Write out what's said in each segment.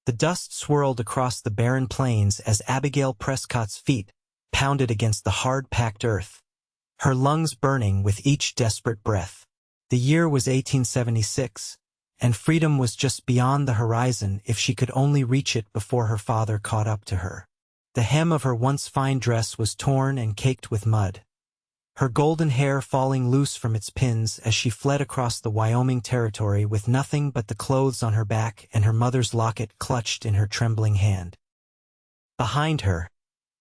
The dust swirled across the barren plains as Abigail Prescott's feet pounded against the hard-packed earth, her lungs burning with each desperate breath. The year was 1876, and freedom was just beyond the horizon if she could only reach it before her father caught up to her. The hem of her once fine dress was torn and caked with mud, her golden hair falling loose from its pins as she fled across the Wyoming territory with nothing but the clothes on her back and her mother's locket clutched in her trembling hand. Behind her,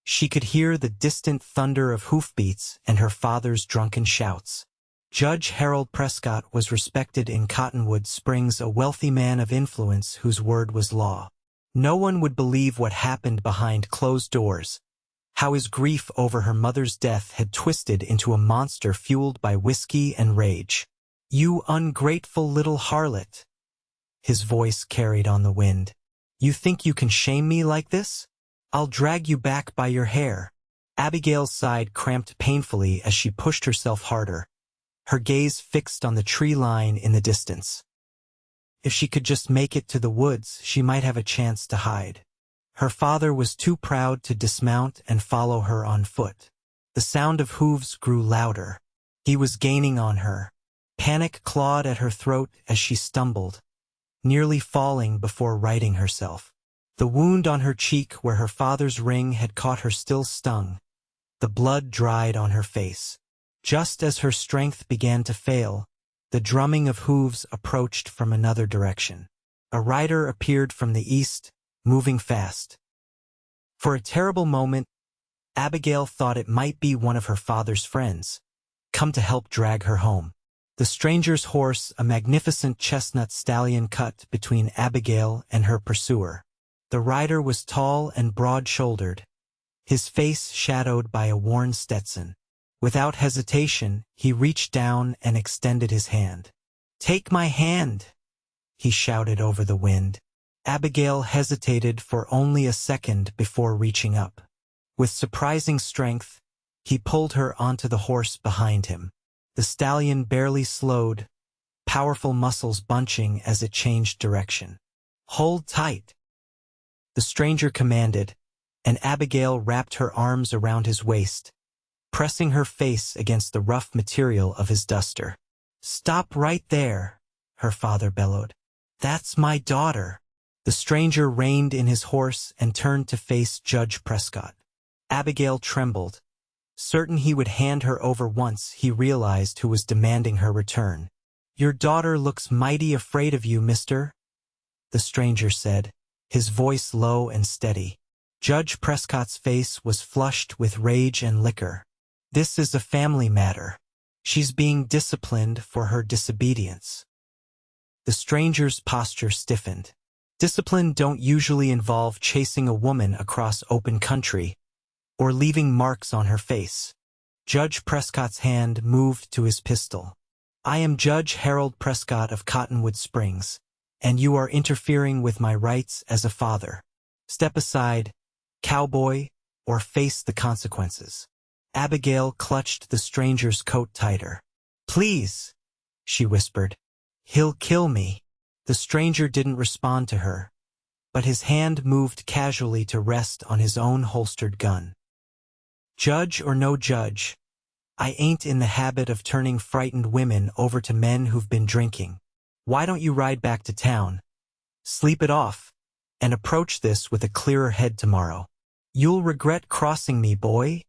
she could hear the distant thunder of hoofbeats and her father's drunken shouts. Judge Harold Prescott was respected in Cottonwood Springs, a wealthy man of influence whose word was law. No one would believe what happened behind closed doors, how his grief over her mother's death had twisted into a monster fueled by whiskey and rage. "You ungrateful little harlot," his voice carried on the wind. "You think you can shame me like this? I'll drag you back by your hair." Abigail's side cramped painfully as she pushed herself harder, her gaze fixed on the tree line in the distance. If she could just make it to the woods, she might have a chance to hide. Her father was too proud to dismount and follow her on foot. The sound of hooves grew louder. He was gaining on her. Panic clawed at her throat as she stumbled, nearly falling before righting herself. The wound on her cheek where her father's ring had caught her still stung. The blood dried on her face. Just as her strength began to fail, the drumming of hooves approached from another direction. A rider appeared from the east, moving fast. For a terrible moment, Abigail thought it might be one of her father's friends, come to help drag her home. The stranger's horse, a magnificent chestnut stallion, cut between Abigail and her pursuer. The rider was tall and broad-shouldered, his face shadowed by a worn Stetson. Without hesitation, he reached down and extended his hand. "Take my hand," he shouted over the wind. Abigail hesitated for only a second before reaching up. With surprising strength, he pulled her onto the horse behind him. The stallion barely slowed, powerful muscles bunching as it changed direction. "Hold tight," the stranger commanded, and Abigail wrapped her arms around his waist, pressing her face against the rough material of his duster. "Stop right there," her father bellowed. "That's my daughter." The stranger reined in his horse and turned to face Judge Prescott. Abigail trembled, certain he would hand her over once he realized who was demanding her return. "Your daughter looks mighty afraid of you, mister," the stranger said, his voice low and steady. Judge Prescott's face was flushed with rage and liquor. "This is a family matter. She's being disciplined for her disobedience." The stranger's posture stiffened. Discipline don't usually involve chasing a woman across open country or leaving marks on her face. Judge Prescott's hand moved to his pistol. "I am Judge Harold Prescott of Cottonwood Springs, and you are interfering with my rights as a father. Step aside, cowboy, or face the consequences." Abigail clutched the stranger's coat tighter. "Please," she whispered. "He'll kill me." The stranger didn't respond to her, but his hand moved casually to rest on his own holstered gun. "Judge or no judge, I ain't in the habit of turning frightened women over to men who've been drinking. Why don't you ride back to town, sleep it off, and approach this with a clearer head tomorrow?" "You'll regret crossing me, boy,"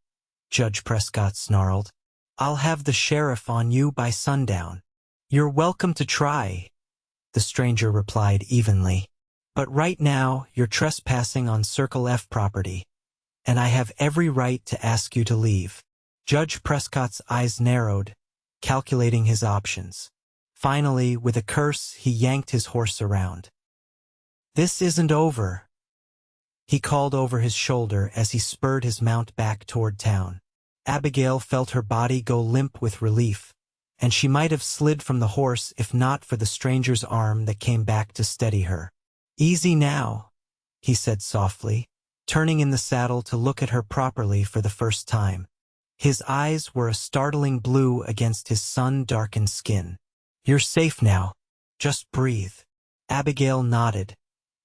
Judge Prescott snarled. "I'll have the sheriff on you by sundown." "You're welcome to try," the stranger replied evenly. "But right now, you're trespassing on Circle F property, and I have every right to ask you to leave." Judge Prescott's eyes narrowed, calculating his options. Finally, with a curse, he yanked his horse around. "This isn't over," he called over his shoulder as he spurred his mount back toward town. Abigail felt her body go limp with relief, and she might have slid from the horse if not for the stranger's arm that came back to steady her. "Easy now," he said softly, turning in the saddle to look at her properly for the first time. His eyes were a startling blue against his sun-darkened skin. "You're safe now. Just breathe." Abigail nodded,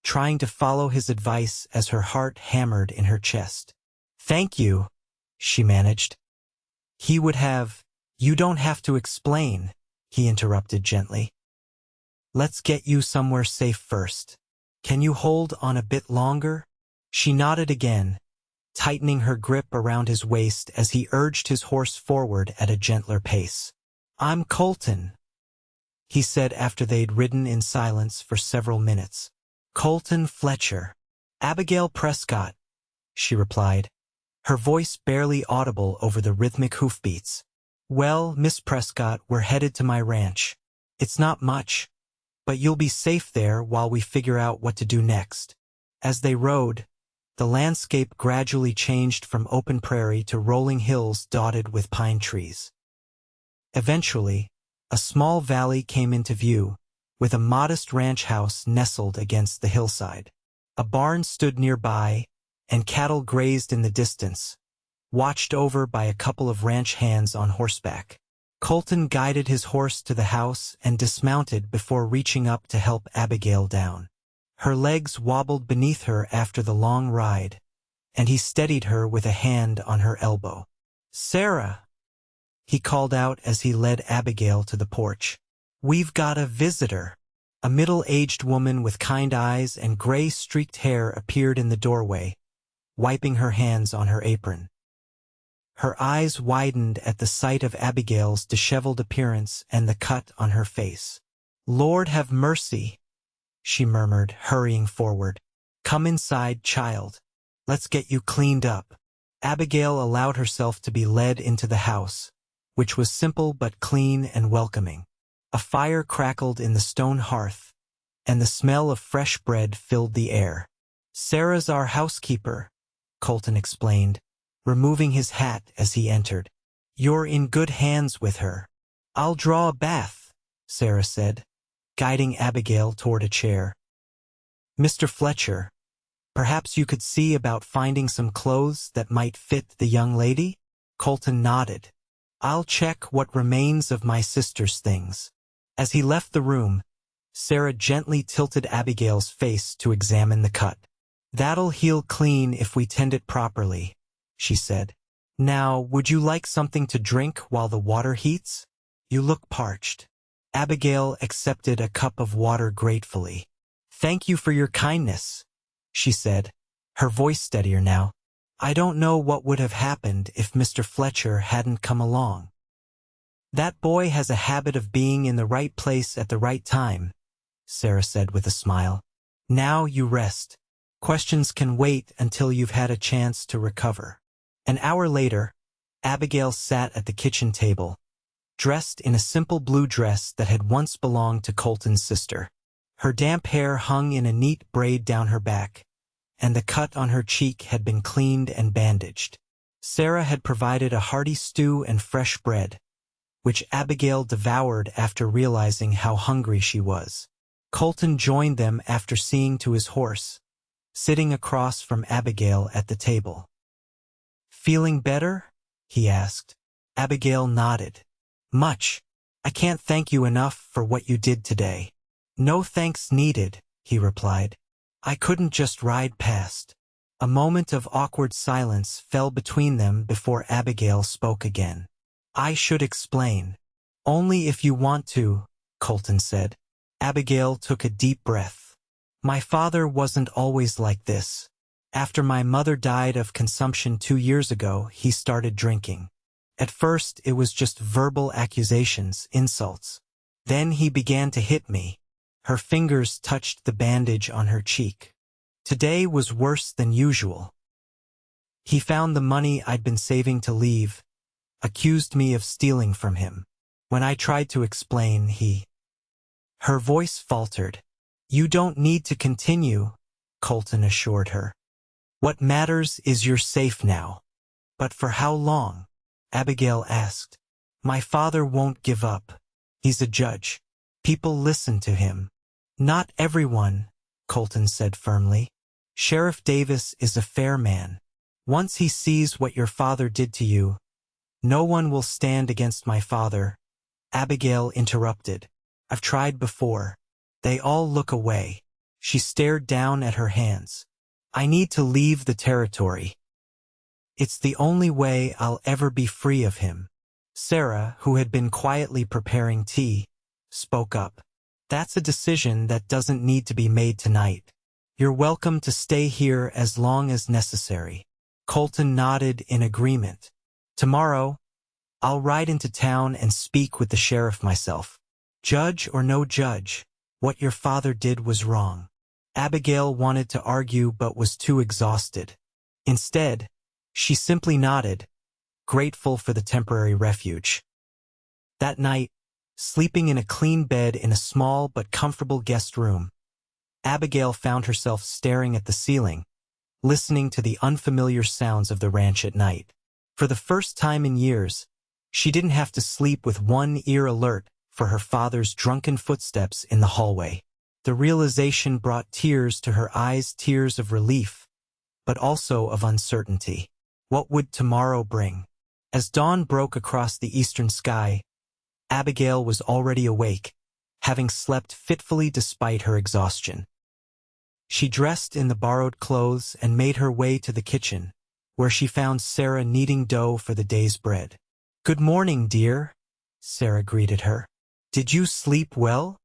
trying to follow his advice as her heart hammered in her chest. "Thank you," she managed. "He would have—" "You don't have to explain," he interrupted gently. "Let's get you somewhere safe first. Can you hold on a bit longer?" She nodded again, tightening her grip around his waist as he urged his horse forward at a gentler pace. "I'm Colton," he said after they'd ridden in silence for several minutes. "Colton Fletcher." "Abigail Prescott," she replied, her voice barely audible over the rhythmic hoofbeats. "Well, Miss Prescott, we're headed to my ranch. It's not much, but you'll be safe there while we figure out what to do next." As they rode, the landscape gradually changed from open prairie to rolling hills dotted with pine trees. Eventually, a small valley came into view, with a modest ranch house nestled against the hillside. A barn stood nearby, and cattle grazed in the distance, watched over by a couple of ranch hands on horseback. Colton guided his horse to the house and dismounted before reaching up to help Abigail down. Her legs wobbled beneath her after the long ride, and he steadied her with a hand on her elbow. "Sarah," he called out as he led Abigail to the porch. "We've got a visitor." A middle-aged woman with kind eyes and gray-streaked hair appeared in the doorway, wiping her hands on her apron. Her eyes widened at the sight of Abigail's disheveled appearance and the cut on her face. "Lord have mercy," she murmured, hurrying forward. "Come inside, child. Let's get you cleaned up." Abigail allowed herself to be led into the house, which was simple but clean and welcoming. A fire crackled in the stone hearth, and the smell of fresh bread filled the air. "Sarah's our housekeeper," Colton explained, removing his hat as he entered. "You're in good hands with her." "I'll draw a bath," Sarah said, guiding Abigail toward a chair. "Mr. Fletcher, perhaps you could see about finding some clothes that might fit the young lady?" Colton nodded. "I'll check what remains of my sister's things." As he left the room, Sarah gently tilted Abigail's face to examine the cut. "That'll heal clean if we tend it properly," she said. "Now, would you like something to drink while the water heats? You look parched." Abigail accepted a cup of water gratefully. "Thank you for your kindness," she said, her voice steadier now. "I don't know what would have happened if Mr. Fletcher hadn't come along." "That boy has a habit of being in the right place at the right time," Sarah said with a smile. "Now you rest. Questions can wait until you've had a chance to recover." An hour later, Abigail sat at the kitchen table, dressed in a simple blue dress that had once belonged to Colton's sister. Her damp hair hung in a neat braid down her back, and the cut on her cheek had been cleaned and bandaged. Sarah had provided a hearty stew and fresh bread, which Abigail devoured after realizing how hungry she was. Colton joined them after seeing to his horse, sitting across from Abigail at the table. "Feeling better?" he asked. Abigail nodded. "Much. I can't thank you enough for what you did today." "No thanks needed," he replied. "I couldn't just ride past." A moment of awkward silence fell between them before Abigail spoke again. "I should explain." "Only if you want to," Colton said. Abigail took a deep breath. "My father wasn't always like this. After my mother died of consumption 2 years ago, he started drinking. At first, it was just verbal accusations, insults. Then he began to hit me." Her fingers touched the bandage on her cheek. "Today was worse than usual. He found the money I'd been saving to leave, accused me of stealing from him. When I tried to explain, he—" Her voice faltered. "You don't need to continue," Colton assured her. "What matters is you're safe now." "But for how long?" Abigail asked. "My father won't give up. He's a judge. People listen to him." "Not everyone," Colton said firmly. "Sheriff Davis is a fair man. Once he sees what your father did to you, no one will stand against my father." Abigail interrupted. "I've tried before. They all look away." She stared down at her hands. I need to leave the territory. It's the only way I'll ever be free of him. Sarah, who had been quietly preparing tea, spoke up. That's a decision that doesn't need to be made tonight. You're welcome to stay here as long as necessary. Colton nodded in agreement. Tomorrow, I'll ride into town and speak with the sheriff myself. Judge or no judge, what your father did was wrong. Abigail wanted to argue but was too exhausted. Instead, she simply nodded, grateful for the temporary refuge. That night, sleeping in a clean bed in a small but comfortable guest room, Abigail found herself staring at the ceiling, listening to the unfamiliar sounds of the ranch at night. For the first time in years, she didn't have to sleep with one ear alert for her father's drunken footsteps in the hallway. The realization brought tears to her eyes, tears of relief, but also of uncertainty. What would tomorrow bring? As dawn broke across the eastern sky, Abigail was already awake, having slept fitfully despite her exhaustion. She dressed in the borrowed clothes and made her way to the kitchen, where she found Sarah kneading dough for the day's bread. "Good morning, dear," Sarah greeted her. "Did you sleep well?"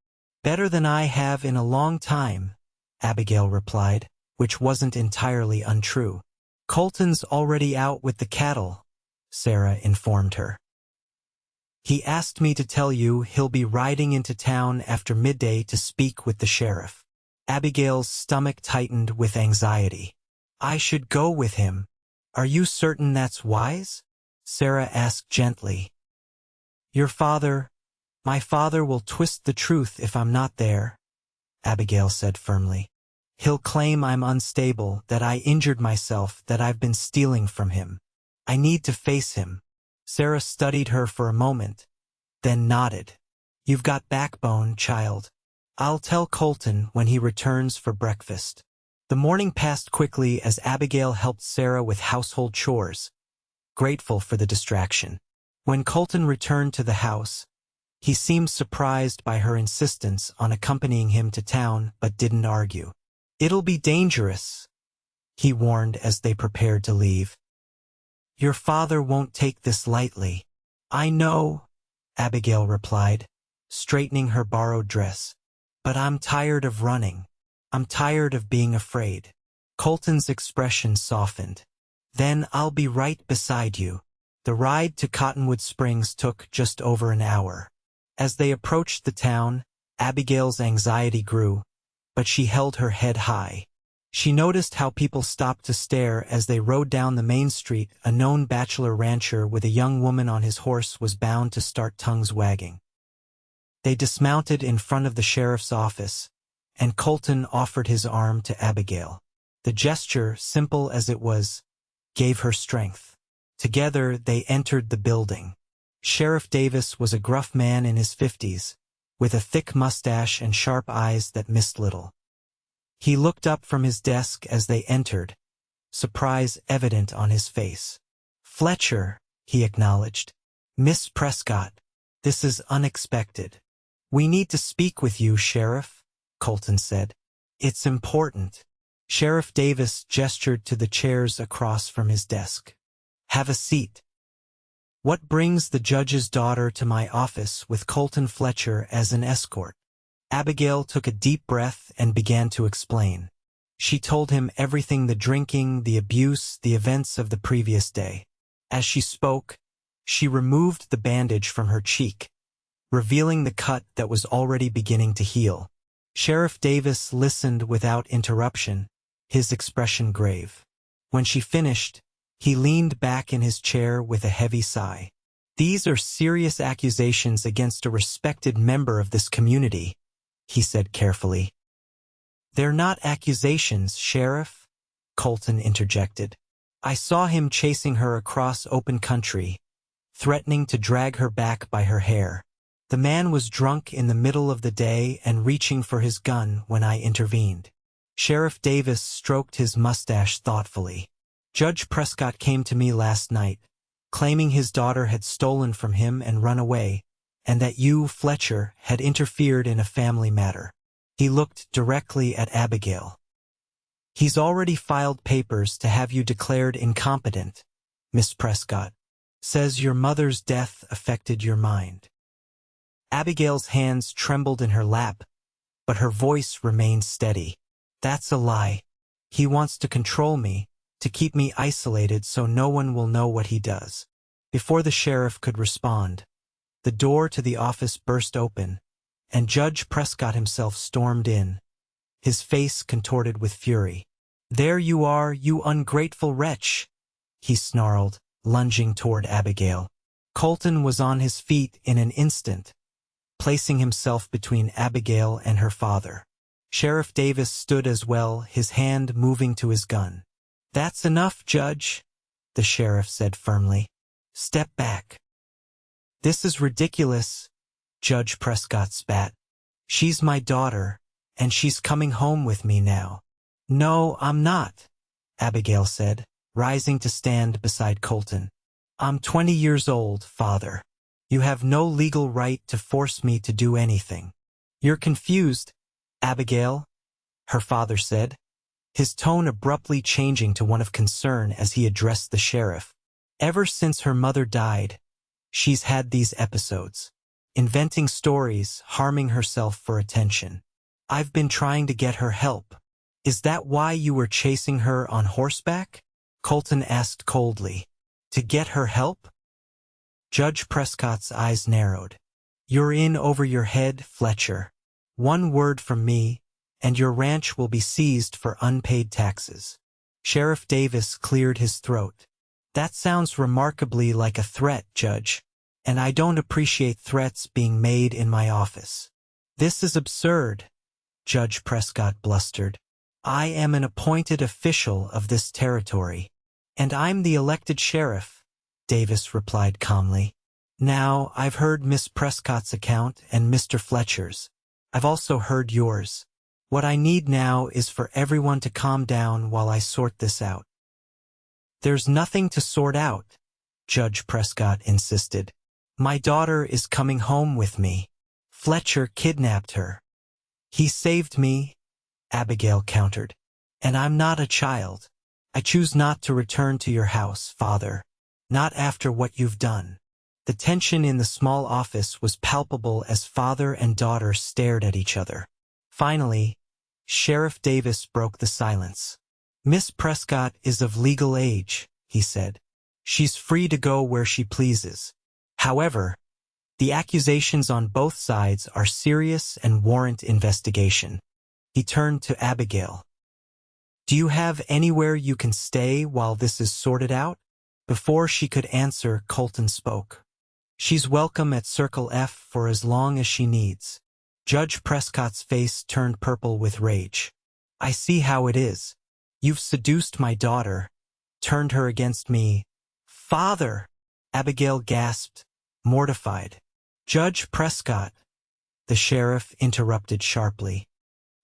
"Better than I have in a long time," Abigail replied, which wasn't entirely untrue. "Colton's already out with the cattle," Sarah informed her. "He asked me to tell you he'll be riding into town after midday to speak with the sheriff." Abigail's stomach tightened with anxiety. "I should go with him. Are you certain that's wise?" Sarah asked gently. My father will twist the truth if I'm not there," Abigail said firmly. "He'll claim I'm unstable, that I injured myself, that I've been stealing from him. I need to face him." Sarah studied her for a moment, then nodded. "You've got backbone, child. I'll tell Colton when he returns for breakfast." The morning passed quickly as Abigail helped Sarah with household chores, grateful for the distraction. When Colton returned to the house, he seemed surprised by her insistence on accompanying him to town but didn't argue. "It'll be dangerous," he warned as they prepared to leave. "Your father won't take this lightly." "I know," Abigail replied, straightening her borrowed dress. "But I'm tired of running. I'm tired of being afraid." Colton's expression softened. "Then I'll be right beside you." The ride to Cottonwood Springs took just over an hour. As they approached the town, Abigail's anxiety grew, but she held her head high. She noticed how people stopped to stare as they rode down the main street. A known bachelor rancher with a young woman on his horse was bound to start tongues wagging. They dismounted in front of the sheriff's office, and Colton offered his arm to Abigail. The gesture, simple as it was, gave her strength. Together they entered the building. Sheriff Davis was a gruff man in his 50s, with a thick mustache and sharp eyes that missed little. He looked up from his desk as they entered, surprise evident on his face. "Fletcher," he acknowledged. "Miss Prescott, this is unexpected." "We need to speak with you, Sheriff," Colton said. "It's important." Sheriff Davis gestured to the chairs across from his desk. "Have a seat." "What brings the judge's daughter to my office with Colton Fletcher as an escort?" Abigail took a deep breath and began to explain. She told him everything: the drinking, the abuse, the events of the previous day. As she spoke, she removed the bandage from her cheek, revealing the cut that was already beginning to heal. Sheriff Davis listened without interruption, his expression grave. When she finished, he leaned back in his chair with a heavy sigh. "These are serious accusations against a respected member of this community," he said carefully. "They're not accusations, Sheriff," Colton interjected. "I saw him chasing her across open country, threatening to drag her back by her hair. The man was drunk in the middle of the day and reaching for his gun when I intervened." Sheriff Davis stroked his mustache thoughtfully. "Judge Prescott came to me last night, claiming his daughter had stolen from him and run away, and that you, Fletcher, had interfered in a family matter. He looked directly at Abigail. "He's already filed papers to have you declared incompetent, Miss Prescott. Says your mother's death affected your mind." Abigail's hands trembled in her lap, but her voice remained steady. "That's a lie. He wants to control me, to keep me isolated so no one will know what he does." Before the sheriff could respond, the door to the office burst open, and Judge Prescott himself stormed in, his face contorted with fury. "There you are, you ungrateful wretch," he snarled, lunging toward Abigail. Colton was on his feet in an instant, placing himself between Abigail and her father. Sheriff Davis stood as well, his hand moving to his gun. "That's enough, Judge," the sheriff said firmly. "Step back." "This is ridiculous," Judge Prescott spat. "She's my daughter, and she's coming home with me now." "No, I'm not," Abigail said, rising to stand beside Colton. "I'm 20 years old, Father. You have no legal right to force me to do anything." "You're confused, Abigail," her father said, his tone abruptly changing to one of concern as he addressed the sheriff. "Ever since her mother died, she's had these episodes. Inventing stories, harming herself for attention. I've been trying to get her help." "Is that why you were chasing her on horseback?" Colton asked coldly. "To get her help?" Judge Prescott's eyes narrowed. "You're in over your head, Fletcher. One word from me, and your ranch will be seized for unpaid taxes." Sheriff Davis cleared his throat. "That sounds remarkably like a threat, Judge, and I don't appreciate threats being made in my office." "This is absurd," Judge Prescott blustered. "I am an appointed official of this territory, and I'm the elected sheriff," Davis replied calmly. "Now, I've heard Miss Prescott's account and Mr. Fletcher's. I've also heard yours. What I need now is for everyone to calm down while I sort this out." "There's nothing to sort out," Judge Prescott insisted. "My daughter is coming home with me. Fletcher kidnapped her." "He saved me," Abigail countered. "And I'm not a child. I choose not to return to your house, Father. Not after what you've done." The tension in the small office was palpable as father and daughter stared at each other. Finally, Sheriff Davis broke the silence. "Miss Prescott is of legal age," he said. "She's free to go where she pleases. However, the accusations on both sides are serious and warrant investigation." He turned to Abigail. "Do you have anywhere you can stay while this is sorted out?" Before she could answer, Colton spoke. "She's welcome at Circle F for as long as she needs." Judge Prescott's face turned purple with rage. "I see how it is. You've seduced my daughter, turned her against me." "Father!" Abigail gasped, mortified. "Judge Prescott," the sheriff interrupted sharply.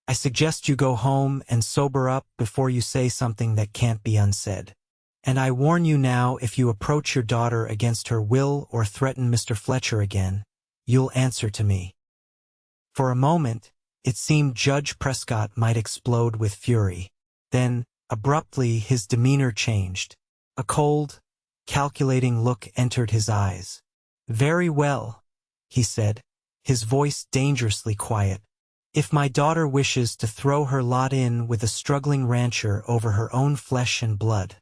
"I suggest you go home and sober up before you say something that can't be unsaid. And I warn you now, if you approach your daughter against her will or threaten Mr. Fletcher again, you'll answer to me." For a moment, it seemed Judge Prescott might explode with fury. Then, abruptly, his demeanor changed. A cold, calculating look entered his eyes. "Very well," he said, his voice dangerously quiet. "If my daughter wishes to throw her lot in with a struggling rancher over her own flesh and blood,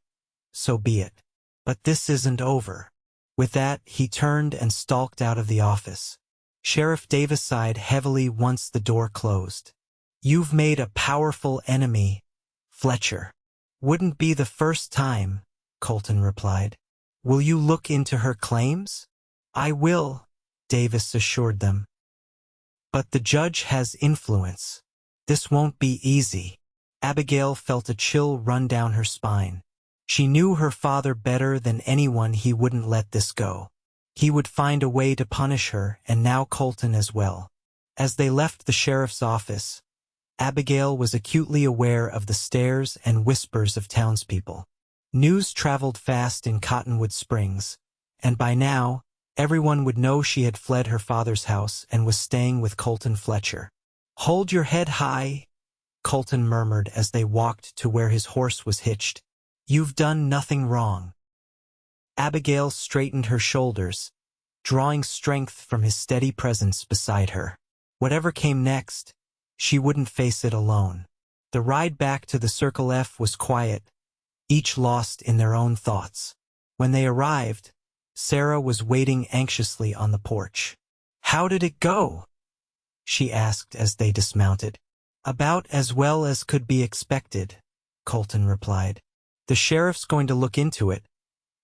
so be it. But this isn't over." With that, he turned and stalked out of the office. Sheriff Davis sighed heavily once the door closed. "You've made a powerful enemy, Fletcher." "Wouldn't be the first time," Colton replied. "Will you look into her claims?" "I will," Davis assured them. "But the judge has influence. This won't be easy." Abigail felt a chill run down her spine. She knew her father better than anyone. He wouldn't let this go. He would find a way to punish her, and now Colton as well. As they left the sheriff's office, Abigail was acutely aware of the stares and whispers of townspeople. News traveled fast in Cottonwood Springs, and by now, everyone would know she had fled her father's house and was staying with Colton Fletcher. Hold your head high, Colton murmured as they walked to where his horse was hitched. You've done nothing wrong. Abigail straightened her shoulders, drawing strength from his steady presence beside her. Whatever came next, she wouldn't face it alone. The ride back to the Circle F was quiet, each lost in their own thoughts. When they arrived, Sarah was waiting anxiously on the porch. How did it go? She asked as they dismounted. About as well as could be expected, Colton replied. The sheriff's going to look into it,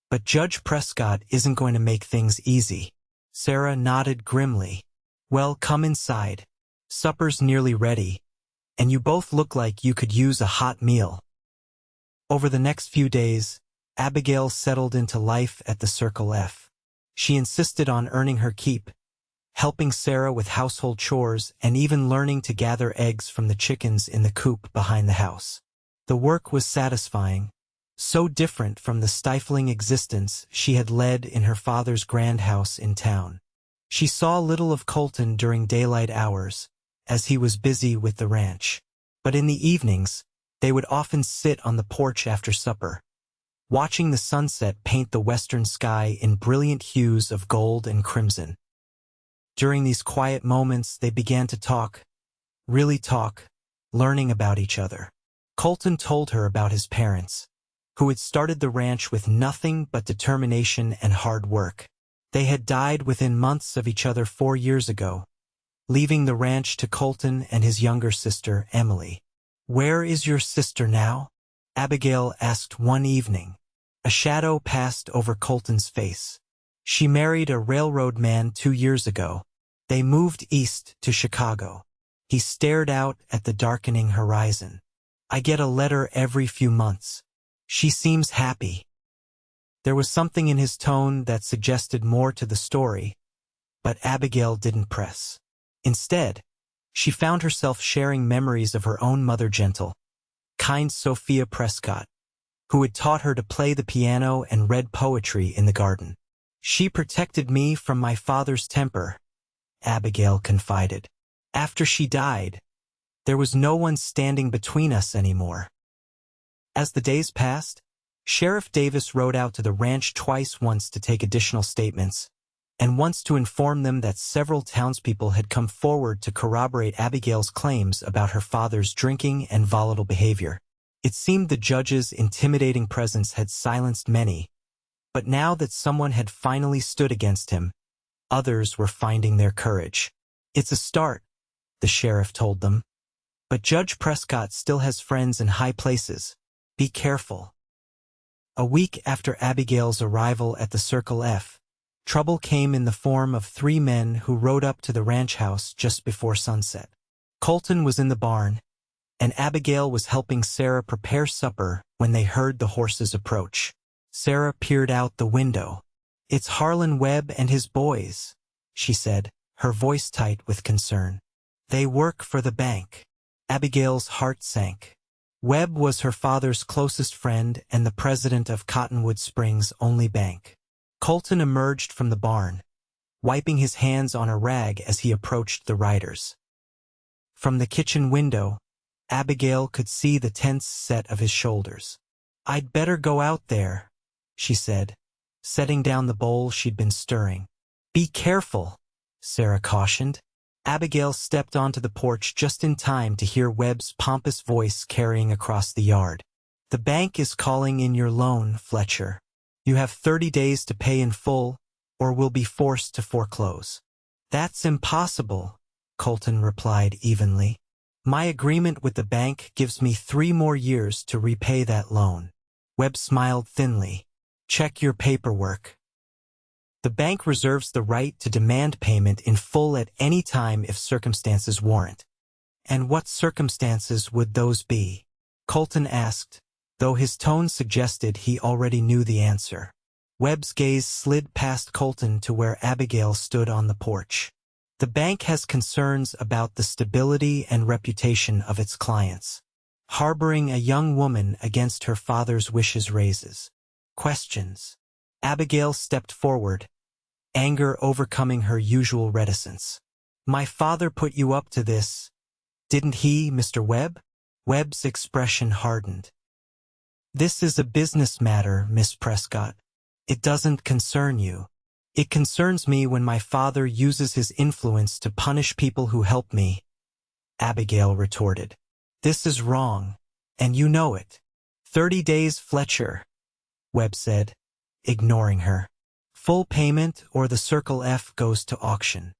but Judge Prescott isn't going to make things easy. Sarah nodded grimly. Well, come inside. Supper's nearly ready, and you both look like you could use a hot meal. Over the next few days, Abigail settled into life at the Circle F. She insisted on earning her keep, helping Sarah with household chores and even learning to gather eggs from the chickens in the coop behind the house. The work was satisfying, so different from the stifling existence she had led in her father's grand house in town. She saw little of Colton during daylight hours, as he was busy with the ranch. But in the evenings, they would often sit on the porch after supper, watching the sunset paint the western sky in brilliant hues of gold and crimson. During these quiet moments, they began to talk, really talk, learning about each other. Colton told her about his parents, who had started the ranch with nothing but determination and hard work. They had died within months of each other 4 years ago, leaving the ranch to Colton and his younger sister, Emily. Where is your sister now? Abigail asked one evening. A shadow passed over Colton's face. She married a railroad man 2 years ago. They moved east to Chicago. He stared out at the darkening horizon. I get a letter every few months. She seems happy. There was something in his tone that suggested more to the story, but Abigail didn't press. Instead, she found herself sharing memories of her own mother, gentle, kind Sophia Prescott, who had taught her to play the piano and read poetry in the garden. She protected me from my father's temper, Abigail confided. After she died, there was no one standing between us anymore. As the days passed, Sheriff Davis rode out to the ranch twice, once to take additional statements, and once to inform them that several townspeople had come forward to corroborate Abigail's claims about her father's drinking and volatile behavior. It seemed the judge's intimidating presence had silenced many, but now that someone had finally stood against him, others were finding their courage. It's a start, the sheriff told them, but Judge Prescott still has friends in high places. Be careful. A week after Abigail's arrival at the Circle F, trouble came in the form of 3 men who rode up to the ranch house just before sunset. Colton was in the barn, and Abigail was helping Sarah prepare supper when they heard the horses approach. Sarah peered out the window. It's Harlan Webb and his boys, she said, her voice tight with concern. They work for the bank. Abigail's heart sank. Webb was her father's closest friend and the president of Cottonwood Springs' only bank. Colton emerged from the barn, wiping his hands on a rag as he approached the riders. From the kitchen window, Abigail could see the tense set of his shoulders. I'd better go out there, she said, setting down the bowl she'd been stirring. Be careful, Sarah cautioned. Abigail stepped onto the porch just in time to hear Webb's pompous voice carrying across the yard. The bank is calling in your loan, Fletcher. You have 30 days to pay in full, or will be forced to foreclose. That's impossible, Colton replied evenly. My agreement with the bank gives me 3 more years to repay that loan. Webb smiled thinly. Check your paperwork. The bank reserves the right to demand payment in full at any time if circumstances warrant. And what circumstances would those be? Colton asked, though his tone suggested he already knew the answer. Webb's gaze slid past Colton to where Abigail stood on the porch. The bank has concerns about the stability and reputation of its clients. Harboring a young woman against her father's wishes raises questions. Abigail stepped forward, anger overcoming her usual reticence. My father put you up to this, Didn't he, Mr. Webb? Webb's expression hardened. This is a business matter, Miss Prescott. It doesn't concern you. It concerns me when my father uses his influence to punish people who help me, Abigail retorted. This is wrong, and you know it. 30 days, Fletcher, Webb said, ignoring her. Full payment or the Circle F goes to auction.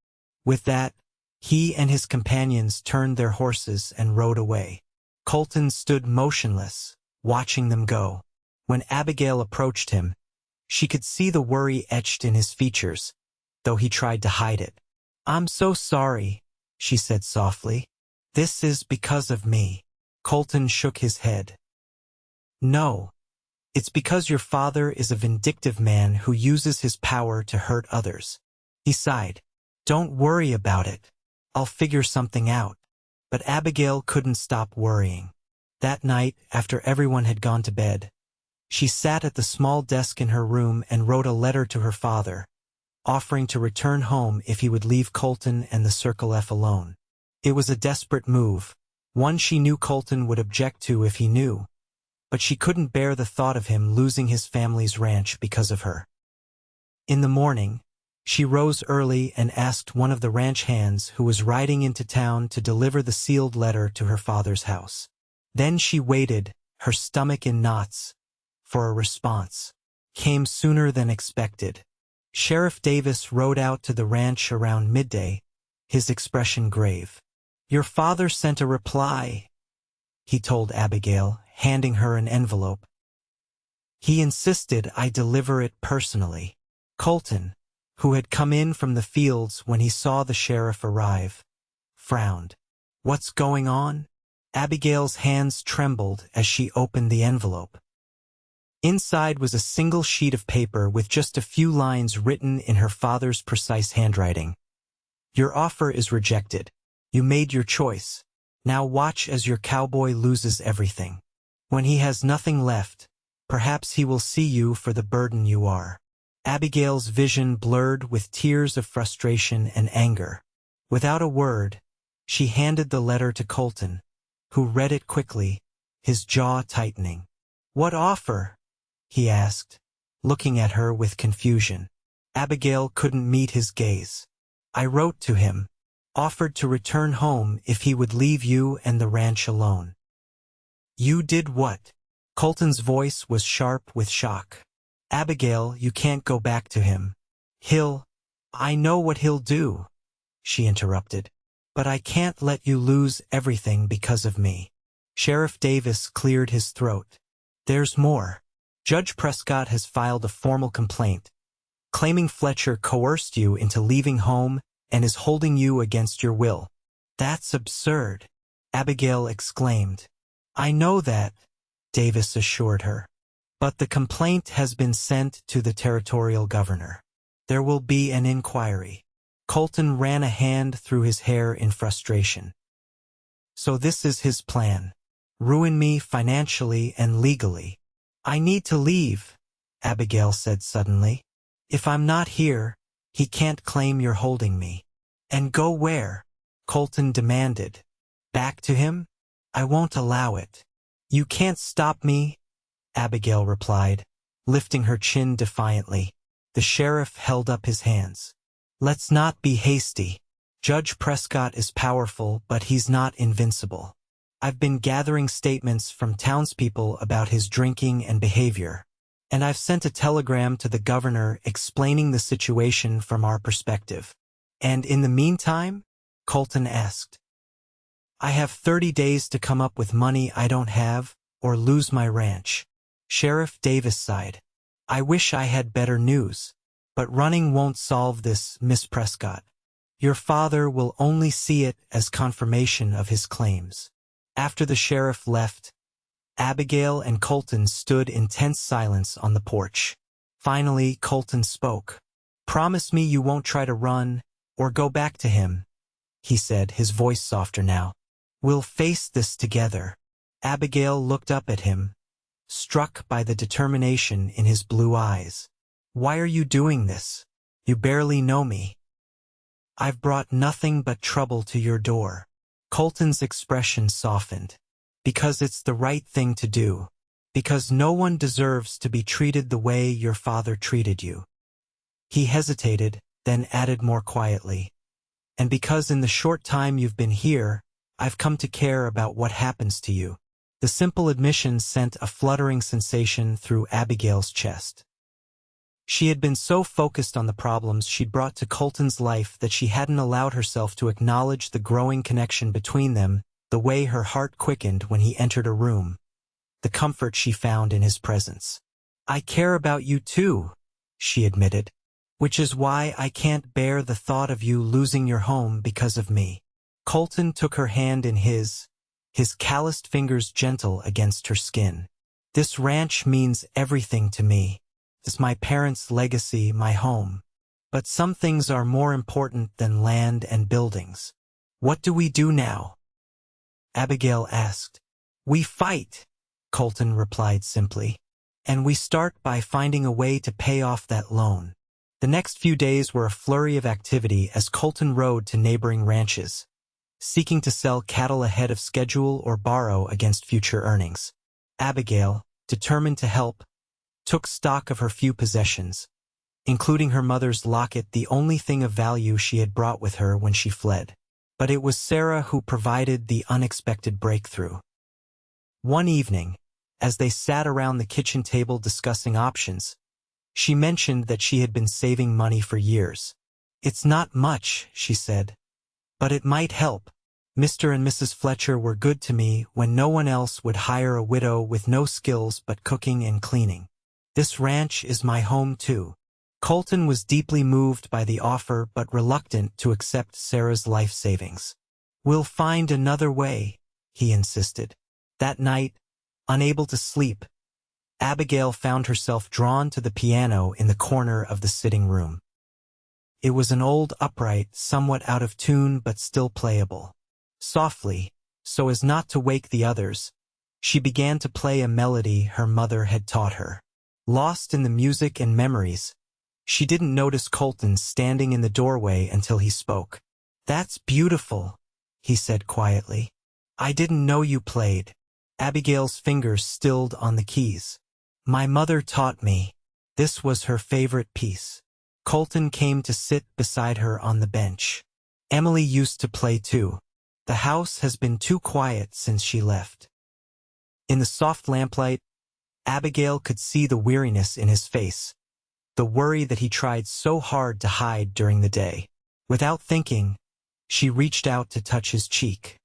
With that, he and his companions turned their horses and rode away. Colton stood motionless, watching them go. When Abigail approached him, she could see the worry etched in his features, though he tried to hide it. I'm so sorry, she said softly. This is because of me. Colton shook his head. No. It's because your father is a vindictive man who uses his power to hurt others. He sighed. Don't worry about it. I'll figure something out. But Abigail couldn't stop worrying. That night, after everyone had gone to bed, she sat at the small desk in her room and wrote a letter to her father, offering to return home if he would leave Colton and the Circle F alone. It was a desperate move, one she knew Colton would object to if he knew, but she couldn't bear the thought of him losing his family's ranch because of her. In the morning, she rose early and asked one of the ranch hands who was riding into town to deliver the sealed letter to her father's house. Then she waited, her stomach in knots, for a response. Came sooner than expected. Sheriff Davis rode out to the ranch around midday, his expression grave. Your father sent a reply, he told Abigail, handing her an envelope. He insisted I deliver it personally. Colton, who had come in from the fields when he saw the sheriff arrive, frowned. What's going on? Abigail's hands trembled as she opened the envelope. Inside was a single sheet of paper with just a few lines written in her father's precise handwriting. Your offer is rejected. You made your choice. Now watch as your cowboy loses everything. When he has nothing left, perhaps he will see you for the burden you are. Abigail's vision blurred with tears of frustration and anger. Without a word, she handed the letter to Colton, who read it quickly, his jaw tightening. What offer? He asked, looking at her with confusion. Abigail couldn't meet his gaze. I wrote to him, offered to return home if he would leave you and the ranch alone. You did what? Colton's voice was sharp with shock. Abigail, you can't go back to him. I know what he'll do, she interrupted. But I can't let you lose everything because of me. Sheriff Davis cleared his throat. There's more. Judge Prescott has filed a formal complaint, claiming Fletcher coerced you into leaving home and is holding you against your will. That's absurd, Abigail exclaimed. I know that, Davis assured her. But the complaint has been sent to the territorial governor. There will be an inquiry. Colton ran a hand through his hair in frustration. So this is his plan. Ruin me financially and legally. I need to leave, Abigail said suddenly. If I'm not here, he can't claim you're holding me. And go where? Colton demanded. Back to him? I won't allow it. You can't stop me, Abigail replied, lifting her chin defiantly. The sheriff held up his hands. Let's not be hasty. Judge Prescott is powerful, but he's not invincible. I've been gathering statements from townspeople about his drinking and behavior, and I've sent a telegram to the governor explaining the situation from our perspective. And in the meantime? Colton asked. I have 30 days to come up with money I don't have, or lose my ranch. Sheriff Davis sighed. I wish I had better news. But running won't solve this, Miss Prescott. Your father will only see it as confirmation of his claims. After the sheriff left, Abigail and Colton stood in tense silence on the porch. Finally, Colton spoke. Promise me you won't try to run or go back to him, he said, his voice softer now. We'll face this together. Abigail looked up at him, struck by the determination in his blue eyes. Why are you doing this? You barely know me. I've brought nothing but trouble to your door. Colton's expression softened. Because it's the right thing to do. Because no one deserves to be treated the way your father treated you. He hesitated, then added more quietly. And because in the short time you've been here, I've come to care about what happens to you. The simple admission sent a fluttering sensation through Abigail's chest. She had been so focused on the problems she'd brought to Colton's life that she hadn't allowed herself to acknowledge the growing connection between them, the way her heart quickened when he entered a room, the comfort she found in his presence. I care about you too, she admitted, which is why I can't bear the thought of you losing your home because of me. Colton took her hand in his calloused fingers gentle against her skin. This ranch means everything to me. It's my parents' legacy, my home. But some things are more important than land and buildings. What do we do now? Abigail asked. We fight, Colton replied simply. And we start by finding a way to pay off that loan. The next few days were a flurry of activity as Colton rode to neighboring ranches, seeking to sell cattle ahead of schedule or borrow against future earnings. Abigail, determined to help, took stock of her few possessions, including her mother's locket, the only thing of value she had brought with her when she fled. But it was Sarah who provided the unexpected breakthrough. One evening, as they sat around the kitchen table discussing options, she mentioned that she had been saving money for years. It's not much, she said, but it might help. Mr. and Mrs. Fletcher were good to me when no one else would hire a widow with no skills but cooking and cleaning. This ranch is my home too. Colton was deeply moved by the offer but reluctant to accept Sarah's life savings. We'll find another way, he insisted. That night, unable to sleep, Abigail found herself drawn to the piano in the corner of the sitting room. It was an old upright, somewhat out of tune but still playable. Softly, so as not to wake the others, she began to play a melody her mother had taught her. Lost in the music and memories, she didn't notice Colton standing in the doorway until he spoke. That's beautiful, he said quietly. I didn't know you played. Abigail's fingers stilled on the keys. My mother taught me. This was her favorite piece. Colton came to sit beside her on the bench. Emily used to play too. The house has been too quiet since she left. In the soft lamplight, Abigail could see the weariness in his face, the worry that he tried so hard to hide during the day. Without thinking, she reached out to touch his cheek.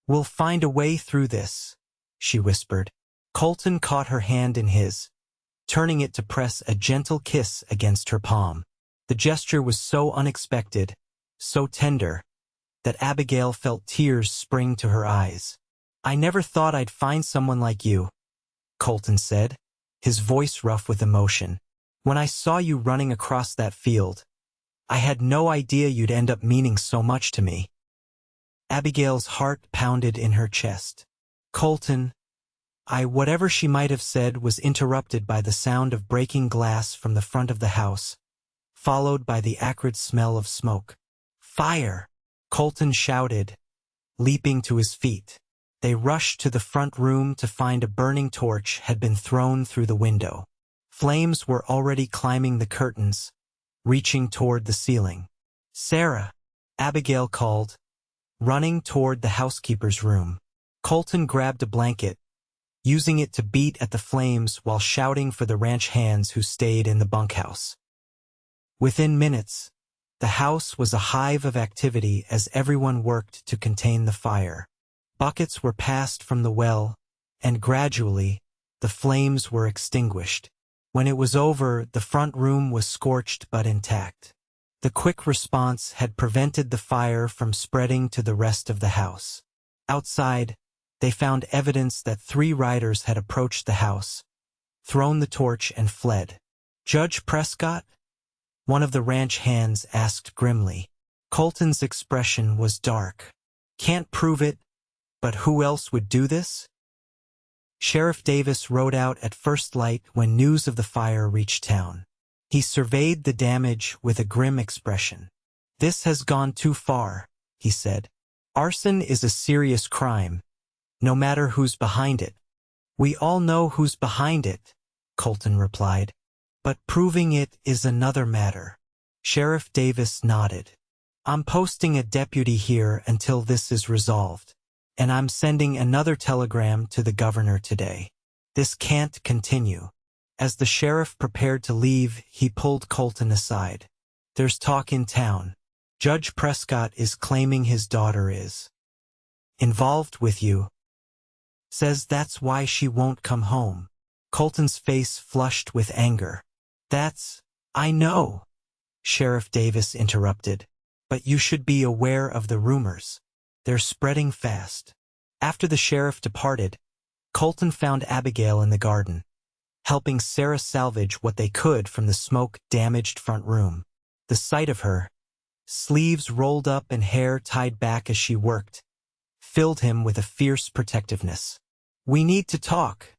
We'll find a way through this, she whispered. Colton caught her hand in his, turning it to press a gentle kiss against her palm. The gesture was so unexpected, so tender, that Abigail felt tears spring to her eyes. I never thought I'd find someone like you, Colton said, his voice rough with emotion. When I saw you running across that field, I had no idea you'd end up meaning so much to me. Abigail's heart pounded in her chest. Colton, whatever she might have said was interrupted by the sound of breaking glass from the front of the house, followed by the acrid smell of smoke. Fire! Colton shouted, leaping to his feet. They rushed to the front room to find a burning torch had been thrown through the window. Flames were already climbing the curtains, reaching toward the ceiling. Sarah, Abigail called, running toward the housekeeper's room. Colton grabbed a blanket, using it to beat at the flames while shouting for the ranch hands who stayed in the bunkhouse. Within minutes, the house was a hive of activity as everyone worked to contain the fire. Buckets were passed from the well, and gradually, the flames were extinguished. When it was over, the front room was scorched but intact. The quick response had prevented the fire from spreading to the rest of the house. Outside, they found evidence that 3 riders had approached the house, thrown the torch and fled. Judge Prescott? One of the ranch hands asked grimly. Colton's expression was dark. Can't prove it, but who else would do this? Sheriff Davis rode out at first light when news of the fire reached town. He surveyed the damage with a grim expression. This has gone too far, he said. Arson is a serious crime, no matter who's behind it. We all know who's behind it, Colton replied. But proving it is another matter. Sheriff Davis nodded. I'm posting a deputy here until this is resolved. And I'm sending another telegram to the governor today. This can't continue. As the sheriff prepared to leave, he pulled Colton aside. There's talk in town. Judge Prescott is claiming his daughter is involved with you. Says that's why she won't come home. Colton's face flushed with anger. I know, Sheriff Davis interrupted. But you should be aware of the rumors. They're spreading fast. After the sheriff departed, Colton found Abigail in the garden, helping Sarah salvage what they could from the smoke-damaged front room. The sight of her, sleeves rolled up and hair tied back as she worked, filled him with a fierce protectiveness. We need to talk,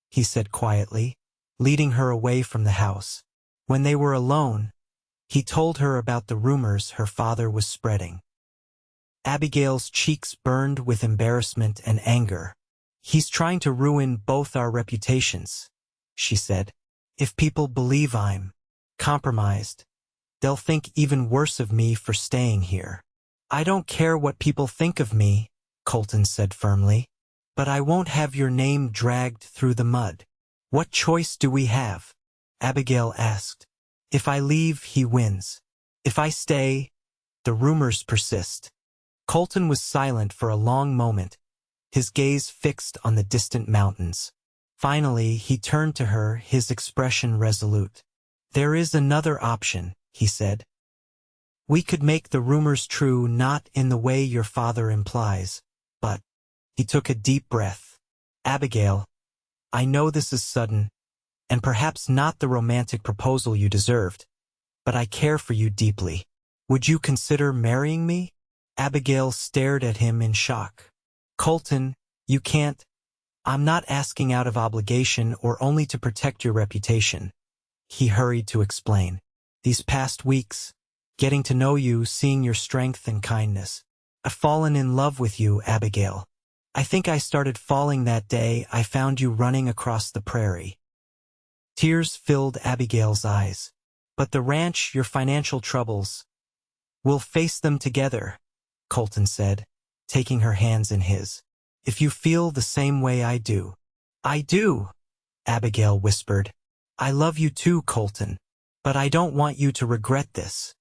he said quietly, leading her away from the house. When they were alone, he told her about the rumors her father was spreading. Abigail's cheeks burned with embarrassment and anger. He's trying to ruin both our reputations, she said. If people believe I'm compromised, they'll think even worse of me for staying here. I don't care what people think of me, Colton said firmly, but I won't have your name dragged through the mud. What choice do we have? Abigail asked. If I leave, he wins. If I stay, the rumors persist. Colton was silent for a long moment, his gaze fixed on the distant mountains. Finally, he turned to her, his expression resolute. There is another option, he said. We could make the rumors true, not in the way your father implies, but... He took a deep breath. Abigail, I know this is sudden, and perhaps not the romantic proposal you deserved, but I care for you deeply. Would you consider marrying me? Abigail stared at him in shock. Colton, you can't. I'm not asking out of obligation or only to protect your reputation. He hurried to explain. These past weeks, getting to know you, seeing your strength and kindness, I've fallen in love with you, Abigail. I think I started falling that day I found you running across the prairie. Tears filled Abigail's eyes. But the ranch, your financial troubles, we'll face them together, Colton said, taking her hands in his. If you feel the same way I do. I do, Abigail whispered. I love you too, Colton, but I don't want you to regret this.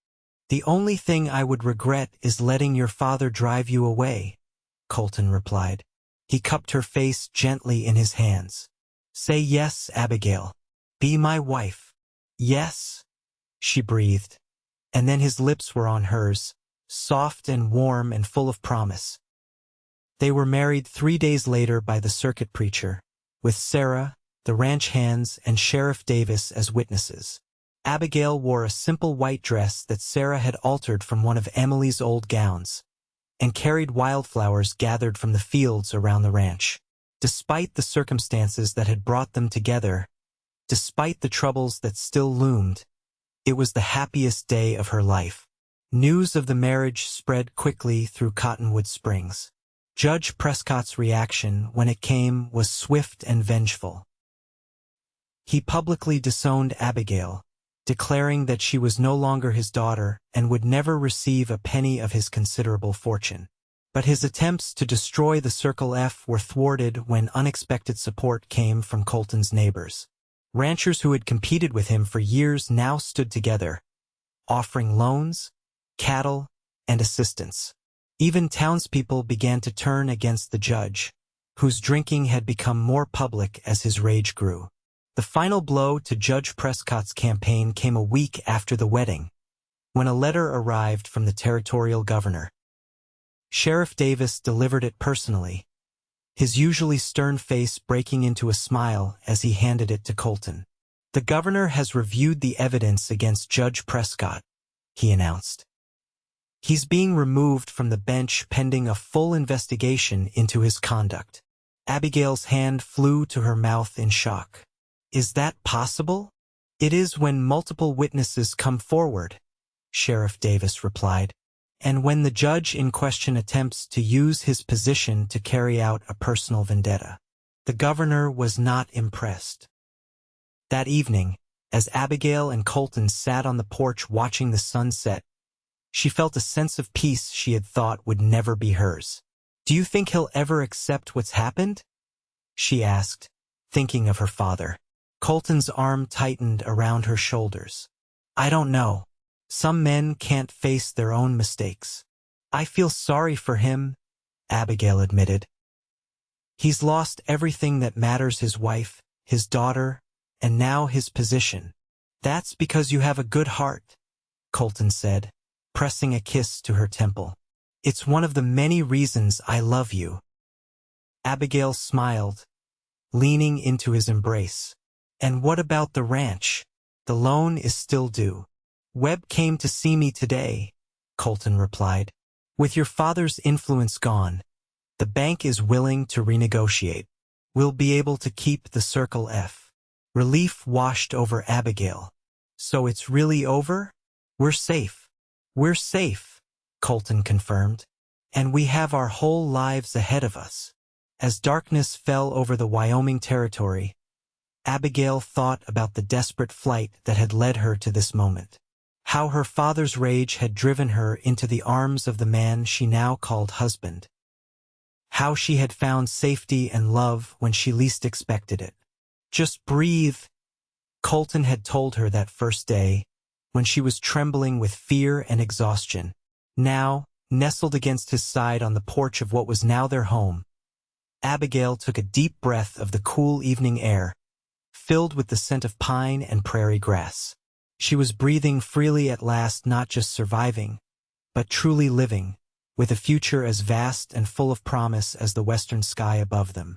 The only thing I would regret is letting your father drive you away, Colton replied. He cupped her face gently in his hands. Say yes, Abigail. Be my wife. Yes, she breathed. And then his lips were on hers, soft and warm and full of promise. They were married 3 days later by the circuit preacher, with Sarah, the ranch hands, and Sheriff Davis as witnesses. Abigail wore a simple white dress that Sarah had altered from one of Emily's old gowns, and carried wildflowers gathered from the fields around the ranch. Despite the circumstances that had brought them together, despite the troubles that still loomed, it was the happiest day of her life. News of the marriage spread quickly through Cottonwood Springs. Judge Prescott's reaction when it came was swift and vengeful. He publicly disowned Abigail, declaring that she was no longer his daughter and would never receive a penny of his considerable fortune. But his attempts to destroy the Circle F were thwarted when unexpected support came from Colton's neighbors. Ranchers who had competed with him for years now stood together, offering loans, cattle, and assistance. Even townspeople began to turn against the judge, whose drinking had become more public as his rage grew. The final blow to Judge Prescott's campaign came a week after the wedding, when a letter arrived from the territorial governor. Sheriff Davis delivered it personally, his usually stern face breaking into a smile as he handed it to Colton. The governor has reviewed the evidence against Judge Prescott, he announced. He's being removed from the bench pending a full investigation into his conduct. Abigail's hand flew to her mouth in shock. Is that possible? It is when multiple witnesses come forward, Sheriff Davis replied. and when the judge in question attempts to use his position to carry out a personal vendetta. The governor was not impressed. That evening, as Abigail and Colton sat on the porch watching the sun set, she felt a sense of peace she had thought would never be hers. "Do you think he'll ever accept what's happened?" she asked, thinking of her father. Colton's arm tightened around her shoulders. "I don't know. Some men can't face their own mistakes." "I feel sorry for him," Abigail admitted. "He's lost everything that matters, his wife, his daughter, and now his position." "That's because you have a good heart," Colton said, pressing a kiss to her temple. "It's one of the many reasons I love you." Abigail smiled, leaning into his embrace. "And what about the ranch? The loan is still due." "Webb came to see me today," Colton replied. "With your father's influence gone, the bank is willing to renegotiate. We'll be able to keep the Circle F." Relief washed over Abigail. "So it's really over? We're safe." "We're safe," Colton confirmed. "And we have our whole lives ahead of us." As darkness fell over the Wyoming territory, Abigail thought about the desperate flight that had led her to this moment. How her father's rage had driven her into the arms of the man she now called husband. How she had found safety and love when she least expected it. "Just breathe," Colton had told her that first day, when she was trembling with fear and exhaustion. Now, nestled against his side on the porch of what was now their home, Abigail took a deep breath of the cool evening air, filled with the scent of pine and prairie grass. She was breathing freely at last, not just surviving, but truly living, with a future as vast and full of promise as the western sky above them.